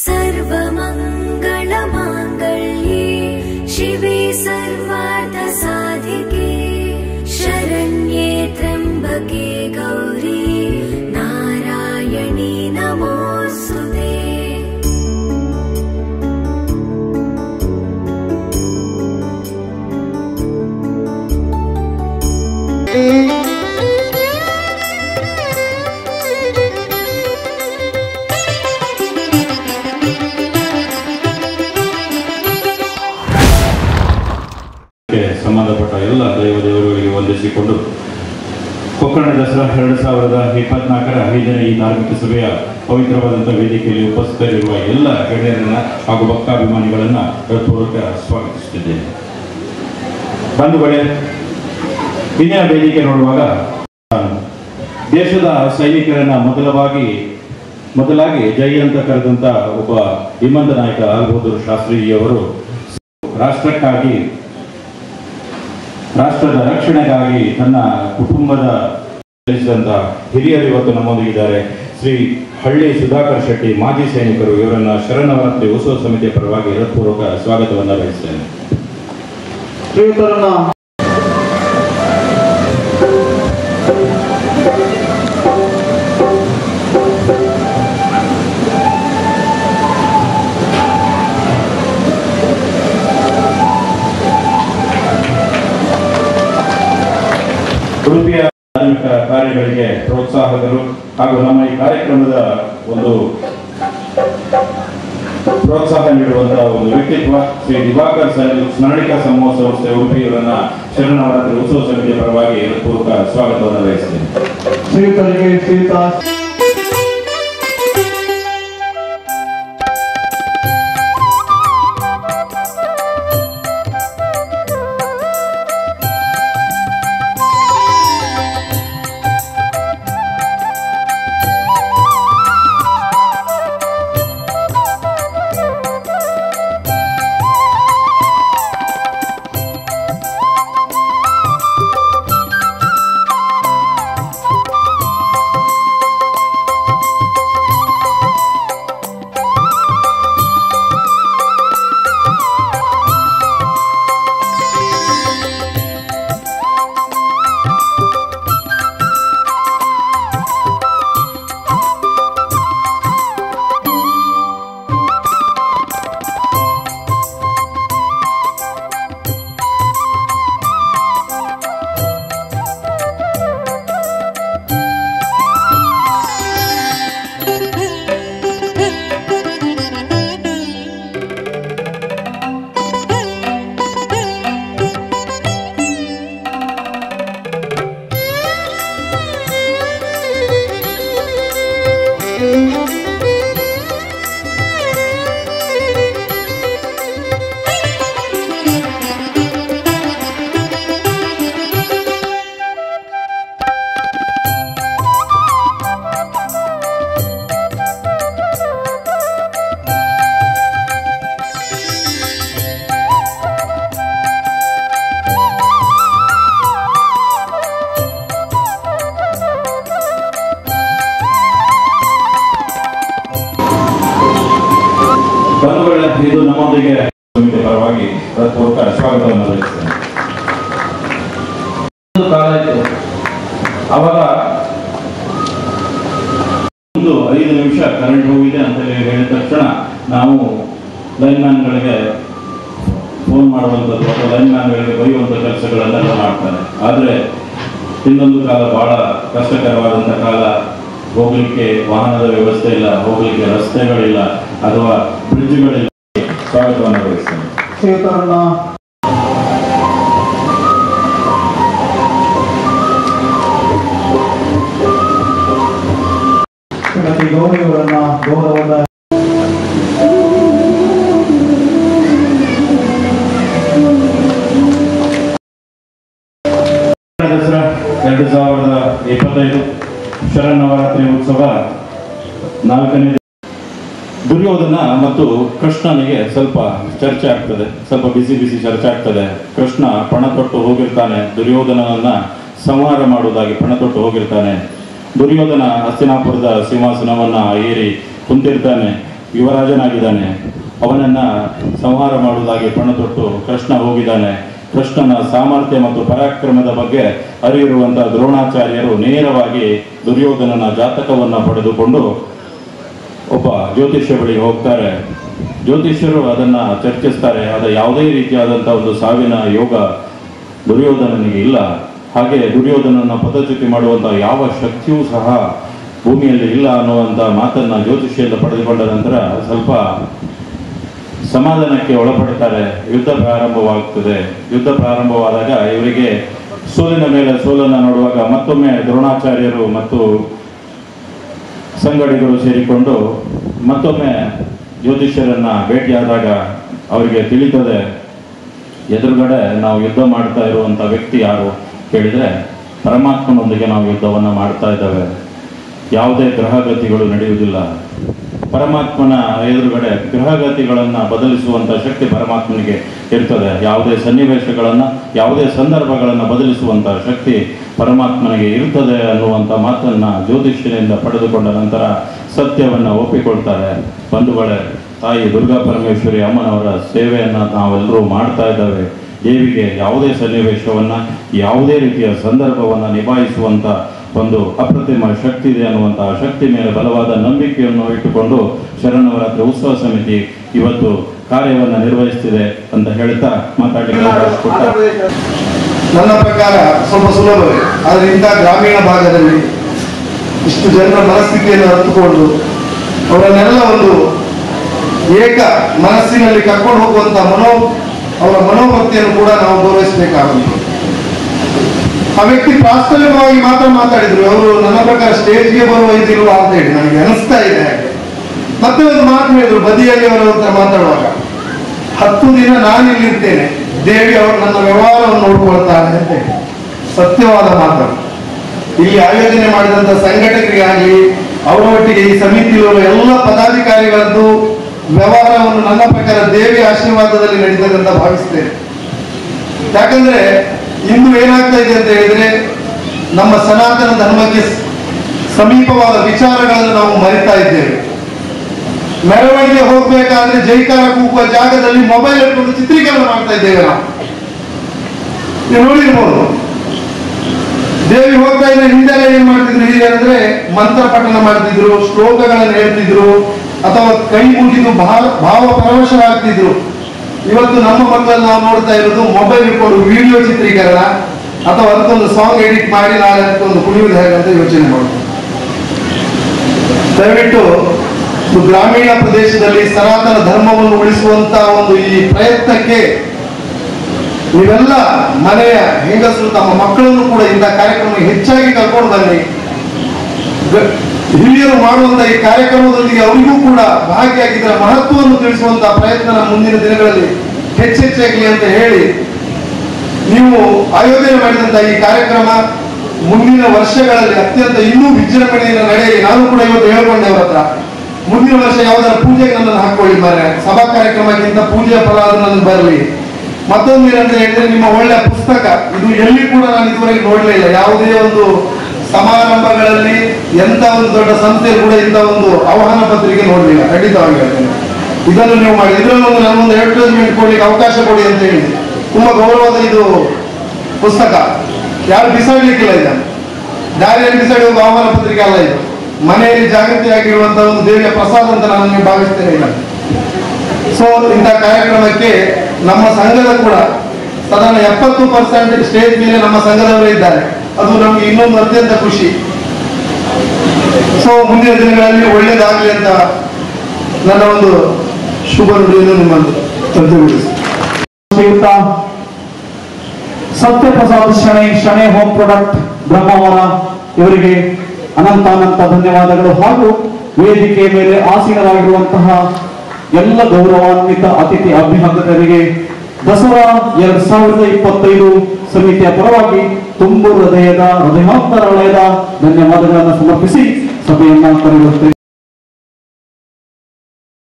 सर्वमङ्गलमाङ्गल्ये शिवे सर्वार्थसाधिके शरण्ये त्र्यम्बके गौरी नारायणी नमोऽस्तुते। ಸಂಬಂಧಪಟ್ಟ ಎಲ್ಲ ದೇವರುಗಳಿಗೆ ವಂದಿಸಿಕೊಂಡು ಕೊಕ್ಕಣ ದಸರಾ 2024ರ 5ನೇ ಈ ಧಾರ್ಮಿಕ ಸಭೆಯ ಪವಿತ್ರವಾದಂಥ ವೇದಿಕೆಯಲ್ಲಿ ಉಪಸ್ಥಿತರಿರುವ ಎಲ್ಲ ಗಣ್ಯರನ್ನ ಹಾಗೂ ಭಕ್ತಾಭಿಮಾನಿಗಳನ್ನು ಹೃತ್ಪೂರ್ವಕ ಸ್ವಾಗತಿಸುತ್ತಿದ್ದೇನೆ. ಬಂಧುಗಳೇ, ಇಂದಿನ ವೇದಿಕೆ ನೋಡುವಾಗ ದೇಶದ ಸೈನಿಕರನ್ನ ಮೊದಲಾಗಿ ಜೈ ಅಂತ ಕರೆದಂತ ಒಬ್ಬ ಧೀಮಂತ ನಾಯಕ ಲಾಲ್ ಬಹದ್ದೂರ್ ಶಾಸ್ತ್ರಿಜಿಯವರು ರಾಷ್ಟ್ರಕ್ಕಾಗಿ, ರಾಷ್ಟ್ರದ ರಕ್ಷಣೆಗಾಗಿ ತನ್ನ ಕುಟುಂಬದ ಹಿರಿಯರು ಇವತ್ತು ನಮ್ಮೊಂದಿಗಿದ್ದಾರೆ. ಶ್ರೀ ಹಳ್ಳಿ ಸುಧಾಕರ್ ಶೆಟ್ಟಿ, ಮಾಜಿ ಸೈನಿಕರು. ಇವರನ್ನ ಶರನ್ನವರಾತ್ರಿ ಉತ್ಸವ ಸಮಿತಿಯ ಪರವಾಗಿ ಹೃತ್ಪೂರ್ವಕ ಸ್ವಾಗತವನ್ನು ಬಯಸ್ತೇನೆ. ಉಡುಪಿಯ ಧಾರ್ಮಿಕ ಕಾರ್ಯಗಳಿಗೆ ಪ್ರೋತ್ಸಾಹಕರು ಹಾಗೂ ನಮ್ಮ ಈ ಕಾರ್ಯಕ್ರಮದ ಒಂದು ಪ್ರೋತ್ಸಾಹ ನೀಡುವಂತಹ ಒಂದು ವ್ಯಕ್ತಿತ್ವ ಶ್ರೀ ದಿವಾಕರ್ ಸ್ಮರಣಿಕಾ ಸಮೂಹ ಸಂಸ್ಥೆ ಉಡುಪಿಯವರನ್ನ ಶರನ್ನವರಾತ್ರಿ ಉತ್ಸವ ಸಮಿತಿಯ ಪರವಾಗಿ ಹೃತ್ಪೂರ್ವಕ ಸ್ವಾಗತವನ್ನು ಬಯಸ್ತೇನೆ. ಇದು ನಮ್ಮೊಂದಿಗೆ ಸಮಿತಿ ಪರವಾಗಿ ಹೃತ್ಪೂರ್ವಕ ಸ್ವಾಗತವನ್ನು ಬಯಸ್ತೇನೆ. ಕಾಲ ಇತ್ತು, ಅವಾಗ ಒಂದು 5 ನಿಮಿಷ ಕರೆಂಟ್ ಹೋಗಿದೆ ಅಂತ ಹೇಳಿದ ತಕ್ಷಣ ನಾವು ಲೈನ್ಮ್ಯಾನ್ಗಳಿಗೆ ಫೋನ್ ಮಾಡುವಂಥದ್ದು ಅಥವಾ ಲೈನ್ಮ್ಯಾನ್ಗಳಿಗೆ ಬರೆಯುವಂಥ ಕೆಲಸಗಳನ್ನೆಲ್ಲ ಮಾಡ್ತಾರೆ. ಆದರೆ ಇನ್ನೊಂದು ಕಾಲ ಬಹಳ ಕಷ್ಟಕರವಾದಂಥ ಕಾಲ. ಹೋಗ್ಲಿಕ್ಕೆ ವಾಹನದ ವ್ಯವಸ್ಥೆ ಇಲ್ಲ, ಹೋಗ್ಲಿಕ್ಕೆ ರಸ್ತೆಗಳಿಲ್ಲ ಅಥವಾ ಬ್ರಿಡ್ಜ್ಗಳಿಲ್ಲ. ಸ್ವಾಗತವನ್ನು ಬಯಸ್ತೇನೆ. ಗೌರವವನ್ನ ಗೌರವದ ದಸರಾ 2025 ಶರನ್ನವರಾತ್ರಿ ಉತ್ಸವ 4ನೇ ದುರ್ಯೋಧನ ಮತ್ತು ಕೃಷ್ಣನಿಗೆ ಸ್ವಲ್ಪ ಚರ್ಚೆ ಆಗ್ತದೆ, ಸ್ವಲ್ಪ ಬಿಸಿ ಚರ್ಚೆ ಆಗ್ತದೆ. ಕೃಷ್ಣ ಪಣ ತೊಟ್ಟು ಹೋಗಿರ್ತಾನೆ, ದುರ್ಯೋಧನನನ್ನ ಸಂಹಾರ ಮಾಡುವುದಾಗಿ ಪಣ ತೊಟ್ಟು ಹೋಗಿರ್ತಾನೆ. ದುರ್ಯೋಧನ ಹಸ್ತಿನಾಪುರದ ಸಿಂಹಾಸನವನ್ನ ಏರಿ ಕುಂತಿರ್ತಾನೆ. ಯುವರಾಜನಾಗಿದ್ದಾನೆ. ಅವನನ್ನ ಸಂಹಾರ ಮಾಡುವುದಾಗಿ ಪಣ ತೊಟ್ಟು ಕೃಷ್ಣ ಹೋಗಿದ್ದಾನೆ. ಕೃಷ್ಣನ ಸಾಮರ್ಥ್ಯ ಮತ್ತು ಪರಾಕ್ರಮದ ಬಗ್ಗೆ ಅರಿಯಿರುವಂತಹ ದ್ರೋಣಾಚಾರ್ಯರು ನೇರವಾಗಿ ದುರ್ಯೋಧನನ ಜಾತಕವನ್ನು ಪಡೆದುಕೊಂಡು ಒಬ್ಬ ಜ್ಯೋತಿಷ್ಯ ಬಳಿ ಹೋಗ್ತಾರೆ. ಜ್ಯೋತಿಷ್ಯರು ಅದನ್ನ ಚರ್ಚಿಸ್ತಾರೆ. ಅದು ಯಾವುದೇ ರೀತಿಯಾದಂತಹ ಒಂದು ಸಾವಿನ ಯೋಗ ದುರ್ಯೋಧನನಿಗೆ ಇಲ್ಲ. ಹಾಗೆ ದುರ್ಯೋಧನನ ಪದಚ್ಯುತಿ ಮಾಡುವಂತಹ ಯಾವ ಶಕ್ತಿಯೂ ಸಹ ಭೂಮಿಯಲ್ಲಿ ಇಲ್ಲ ಅನ್ನುವಂಥ ಮಾತನ್ನ ಜ್ಯೋತಿಷ್ಯದಿಂದ ಪಡೆದುಕೊಂಡ ನಂತರ ಸ್ವಲ್ಪ ಸಮಾಧಾನಕ್ಕೆ ಒಳಪಡ್ತಾರೆ. ಯುದ್ಧ ಪ್ರಾರಂಭವಾಗ್ತದೆ. ಯುದ್ಧ ಪ್ರಾರಂಭವಾದಾಗ ಇವರಿಗೆ ಸೋಲಿನ ಮೇಲೆ ಸೋಲನ್ನು ನೋಡುವಾಗ ಮತ್ತೊಮ್ಮೆ ದ್ರೋಣಾಚಾರ್ಯರು ಮತ್ತು ಸಂಗಡಿಗರು ಸೇರಿಕೊಂಡು ಮತ್ತೊಮ್ಮೆ ಜ್ಯೋತಿಷ್ಯರನ್ನ ಭೇಟಿಯಾದಾಗ ಅವರಿಗೆ ತಿಳಿತದೆ, ಎದುರುಗಡೆ ನಾವು ಯುದ್ಧ ಮಾಡ್ತಾ ಇರುವಂಥ ವ್ಯಕ್ತಿ ಯಾರು ಕೇಳಿದರೆ ಪರಮಾತ್ಮನೊಂದಿಗೆ ನಾವು ಯುದ್ಧವನ್ನು ಮಾಡ್ತಾ ಇದ್ದೇವೆ. ಯಾವುದೇ ಗ್ರಹಗತಿಗಳು ನಡೆಯುವುದಿಲ್ಲ. ಪರಮಾತ್ಮನ ಎದುರುಗಡೆ ಗ್ರಹಗತಿಗಳನ್ನು ಬದಲಿಸುವಂಥ ಶಕ್ತಿ ಪರಮಾತ್ಮನಿಗೆ ಇರ್ತದೆ. ಯಾವುದೇ ಸನ್ನಿವೇಶಗಳನ್ನು, ಯಾವುದೇ ಸಂದರ್ಭಗಳನ್ನು ಬದಲಿಸುವಂಥ ಶಕ್ತಿ ಪರಮಾತ್ಮನಿಗೆ ಇರ್ತದೆ ಅನ್ನುವಂಥ ಮಾತನ್ನು ಜ್ಯೋತಿಷ್ಯನಿಂದ ಪಡೆದುಕೊಂಡ ನಂತರ ಸತ್ಯವನ್ನು ಒಪ್ಪಿಕೊಳ್ತಾರೆ. ಬಂಧುಗಳೇ, ತಾಯಿ ದುರ್ಗಾ ಪರಮೇಶ್ವರಿ ಅಮ್ಮನವರ ಸೇವೆಯನ್ನು ನಾವೆಲ್ಲರೂ ಮಾಡ್ತಾ ಇದ್ದೇವೆ. ದೇವಿಗೆ ಯಾವುದೇ ಸನ್ನಿವೇಶವನ್ನು, ಯಾವುದೇ ರೀತಿಯ ಸಂದರ್ಭವನ್ನು ನಿಭಾಯಿಸುವಂಥ ಒಂದು ಅಪ್ರತಿಮ ಶಕ್ತಿ ಇದೆ ಅನ್ನುವಂತಹ ಶಕ್ತಿ ಮೇಲೆ ಬಲವಾದ ನಂಬಿಕೆಯನ್ನು ಇಟ್ಟುಕೊಂಡು ಶರನ್ನವರಾತ್ರಿ ಉತ್ಸವ ಸಮಿತಿ ಇವತ್ತು ಕಾರ್ಯವನ್ನು ನಿರ್ವಹಿಸ್ತಿದೆ ಅಂತ ಹೇಳ್ತಾ ಮಾತಾಡಲಿಕ್ಕೆ ನನ್ನ ಪ್ರಕಾರ ಸ್ವಲ್ಪ ಸುಲಭವೇ. ಆದರೆ ಇಂಥ ಗ್ರಾಮೀಣ ಭಾಗದಲ್ಲಿ ಇಷ್ಟು ಜನರ ಮನಸ್ಥಿತಿಯನ್ನು ಅರ್ಥಕೊಂಡು ಅವರನ್ನೆಲ್ಲ ಒಂದು ಏಕ ಮನಸ್ಸಿನಲ್ಲಿ ಕರ್ಕೊಂಡು ಹೋಗುವಂತ ಅವರ ಮನೋಭಕ್ತಿಯನ್ನು ಕೂಡ ನಾವು ಗೌರವಿಸಬೇಕಾಗುತ್ತೆ. ಆ ವ್ಯಕ್ತಿ ಪ್ರಾಸ್ತಾವಿಕವಾಗಿ ಮಾತ್ರ ಮಾತಾಡಿದ್ರು. ಅವರು ನನ್ನ ಪ್ರಕಾರ ಸ್ಟೇಜ್ಗೆ ಬರುವ ಇದಿರುವ ಅಂತ ಹೇಳಿ ನನಗೆ ಅನಿಸ್ತಾ ಇದೆ. ಮತ್ತೆ ಒಂದು ಮಾತು ಹೇಳಿದ್ರು ಬದಿಯಲ್ಲಿ ಅವರ ಹತ್ರ ಮಾತಾಡುವಾಗ, 10 ದಿನ ನಾನಿಲ್ಲಿರ್ತೇನೆ, ದೇವಿ ಅವರು ನನ್ನ ವ್ಯವಹಾರವನ್ನು ನೋಡ್ಕೊಳ್ತಾರೆ ಅಂತ ಹೇಳಿ. ಸತ್ಯವಾದ ಮಾತು. ಇಲ್ಲಿ ಆಯೋಜನೆ ಮಾಡಿದಂತ ಸಂಘಟಕರಿಗಾಗಲಿ ಅವರ ಒಟ್ಟಿಗೆ ಈ ಸಮಿತಿಯಲ್ಲಿರುವ ಎಲ್ಲ ಪದಾಧಿಕಾರಿಗಳದ್ದು ವ್ಯವಹಾರವನ್ನು ನನ್ನ ಪ್ರಕಾರ ದೇವಿ ಆಶೀರ್ವಾದದಲ್ಲಿ ನಡೀತದೆ ಅಂತ ಭಾವಿಸ್ತೇನೆ. ಯಾಕಂದ್ರೆ ಇಂದು ಏನಾಗ್ತಾ ಇದೆ ಅಂತ ಹೇಳಿದ್ರೆ, ನಮ್ಮ ಸನಾತನ ಧರ್ಮಕ್ಕೆ ಸಮೀಪವಾದ ವಿಚಾರಗಳನ್ನು ನಾವು ಮರಿತಾ ಇದ್ದೇವೆ. ಮೆರವಣಿಗೆ ಹೋಗ್ಬೇಕಾದ್ರೆ ಜೈಕಾರ ಕೂಗುವ ಜಾಗದಲ್ಲಿ ಮೊಬೈಲ್ ಇಟ್ಕೊಂಡು ಚಿತ್ರೀಕರಣ ಮಾಡ್ತಾ ಇದ್ದೇವೆ. ನೀವು ನೋಡಿರ್ಬೋದು, ದೇವಿ ಹೋಗ್ತಾ ಇದ್ರೆ ಹಿಂದೆಲ್ಲ ಏನ್ ಮಾಡ್ತಿದ್ರು ಹಿರಿಯರಂದ್ರೆ ಮಂತ್ರ ಪಠಣ ಮಾಡ್ತಿದ್ರು, ಶ್ಲೋಕಗಳನ್ನು ಹೇಳ್ತಿದ್ರು, ಅಥವಾ ಕೈ ಮುಗಿದು ಭಾವ ಪರವಶರಾಗ್ತಿದ್ರು. ಇವತ್ತು ನಮ್ಮ ಮಕ್ಕಳನ್ನು ನಾವು ನೋಡ್ತಾ ಇರೋದು ಮೊಬೈಲ್ ಇಟ್ಕೊಂಡು ವಿಡಿಯೋ ಚಿತ್ರೀಕರಣ ಅಥವಾ ಅದಕ್ಕೊಂದು ಸಾಂಗ್ ಎಡಿಟ್ ಮಾಡಿ ನಾಳೆ ಅದಕ್ಕೊಂದು ಕುಣಿಯುವುದು ಹೇಗೆ ಅಂತ ಯೋಚನೆ ಮಾಡ್ತೀವಿ. ದಯವಿಟ್ಟು ಗ್ರಾಮೀಣ ಪ್ರದೇಶದಲ್ಲಿ ಸನಾತನ ಧರ್ಮವನ್ನು ಉಳಿಸುವಂತ ಒಂದು ಈ ಪ್ರಯತ್ನಕ್ಕೆ ನೀವೆಲ್ಲ ಮನೆಯ ಹೆಂಗಸರು ತಮ್ಮ ಮಕ್ಕಳನ್ನು ಕೂಡ ಇಂಥ ಕಾರ್ಯಕ್ರಮಕ್ಕೆ ಹೆಚ್ಚಾಗಿ ಕರ್ಕೊಂಡು ಬನ್ನಿ. ಹಿರಿಯರು ಮಾಡುವಂತ ಈ ಕಾರ್ಯಕ್ರಮದೊಂದಿಗೆ ಅವರಿಗೂ ಕೂಡ ಭಾಗಿಯಾಗಿದ್ದರ ಮಹತ್ವವನ್ನು ತಿಳಿಸುವಂತಹ ಪ್ರಯತ್ನ ಮುಂದಿನ ದಿನಗಳಲ್ಲಿ ಹೆಚ್ಚೆಚ್ಚಾಗಲಿ ಅಂತ ಹೇಳಿ, ನೀವು ಆಯೋಜನೆ ಮಾಡಿದಂತಹ ಈ ಕಾರ್ಯಕ್ರಮ ಮುಂದಿನ ವರ್ಷಗಳಲ್ಲಿ ಅತ್ಯಂತ ಇನ್ನೂ ವಿಜೃಂಭಣೆಯಿಂದ ನಡೆಯಲಿ. ನಾನು ಕೂಡ ಇವತ್ತು ಹೇಳ್ಕೊಂಡೆ ಅವರ ಹತ್ರ, ಮುಂದಿನ ವರ್ಷ ಯಾವ್ದಾರ ಪೂಜೆಗೆ ನನ್ನನ್ನು ಹಾಕೊಳ್ಳಿ ಮಾರೆ, ಸಭಾ ಕಾರ್ಯಕ್ರಮಕ್ಕಿಂತ ಪೂಜೆಯ ಫಲ ಅದು ನನಗೆ ಬರಲಿ. ಮತ್ತೊಂದು ಏನಂತ ಹೇಳಿದ್ರೆ, ನಿಮ್ಮ ಒಳ್ಳೆಯ ಪುಸ್ತಕ ಇದು ಎಲ್ಲಿ ಕೂಡ ನಾನು ಇದುವರೆಗೆ ನೋಡಲೇ ಇಲ್ಲ. ಯಾವುದೇ ಒಂದು ಸಮಾರಂಭಗಳಲ್ಲಿ ಎಂತ ಒಂದು ದೊಡ್ಡ ಸಂಸ್ಥೆ ಕೂಡ ಇಂಥ ಒಂದು ಆಹ್ವಾನ ಪತ್ರಿಕೆ ನೋಡಲಿಲ್ಲ. ಖಂಡಿತವಾಗಿ ಹೇಳ್ತೇನೆ, ಇದನ್ನು ನೀವು ಮಾಡಿ. ಇದರಲ್ಲೊಂದು ನನ್ನೊಂದು ಅಡ್ವರ್ಟೈಸ್ಮೆಂಟ್ ಕೊಡ್ಲಿಕ್ಕೆ ಅವಕಾಶ ಕೊಡಿ ಅಂತ ಹೇಳಿ. ತುಂಬಾ ಗೌರವದ ಇದು ಪುಸ್ತಕ, ಯಾರು ಬಿಸಾಡ್ಲಿಕ್ಕಿಲ್ಲ. ಇದನ್ನು ದಾರಿಯಲ್ಲಿ ಬಿಸಾಡುವ ಆಹ್ವಾನ ಪತ್ರಿಕೆ ಅಲ್ಲ, ಇದು ಮನೆಯಲ್ಲಿ ಜಾಗೃತಿಯಾಗಿರುವಂತಹ ಒಂದು ದೇವಿಯ ಪ್ರಸಾದ ಅಂತ ನಾನು ಭಾವಿಸ್ತೇನೆ. ಇಲ್ಲ ಸೊ ಇಂಥ ಕಾರ್ಯಕ್ರಮಕ್ಕೆ ನಮ್ಮ ಸಂಘದ ಕೂಡ ಸಾಧಾರಣ 70% ಸ್ಟೇಜ್ ಮೇಲೆ ನಮ್ಮ ಸಂಘದವರೇ ಇದ್ದಾರೆ. ಅದು ನಮ್ಗೆ ಇನ್ನೊಂದು ಅತ್ಯಂತ ಖುಷಿ. ಸೊ ಮುಂದಿನ ದಿನಗಳಲ್ಲಿ ಒಳ್ಳೇದಾಗಲಿ ಅಂತ ನನ್ನ ಒಂದು ಶುಭ ನುಡಿಯನ್ನು ನಿಮ್ಮನ್ನು ತಲುಪಿಸಿ. ಶ್ರೀಯುತ ಸತ್ಯಪ್ರಸಾದ್ ಶಣೈ ಹೋಮ್ ಪ್ರಾಡಕ್ಟ್ ಬ್ರಹ್ಮಾವರ ಇವರಿಗೆ ಅನಂತ ಧನ್ಯವಾದಗಳು. ಹಾಗೂ ವೇದಿಕೆ ಮೇಲೆ ಆಸೀನರಾಗಿರುವಂತಹ ಎಲ್ಲ ಗೌರವಾನ್ವಿತ ಅತಿಥಿ ಅಭಿನಂದಕರಿಗೆ ದಸರಾ 2025 ಸಮಿತಿಯ ಪರವಾಗಿ ತುಂಬು ಹೃದಯಾಂತರಾಳಯದ ಧನ್ಯವಾದಗಳನ್ನು ಸಮರ್ಪಿಸಿ ಸಭೆಯನ್ನ ಕರೆಯುತ್ತೇವೆ.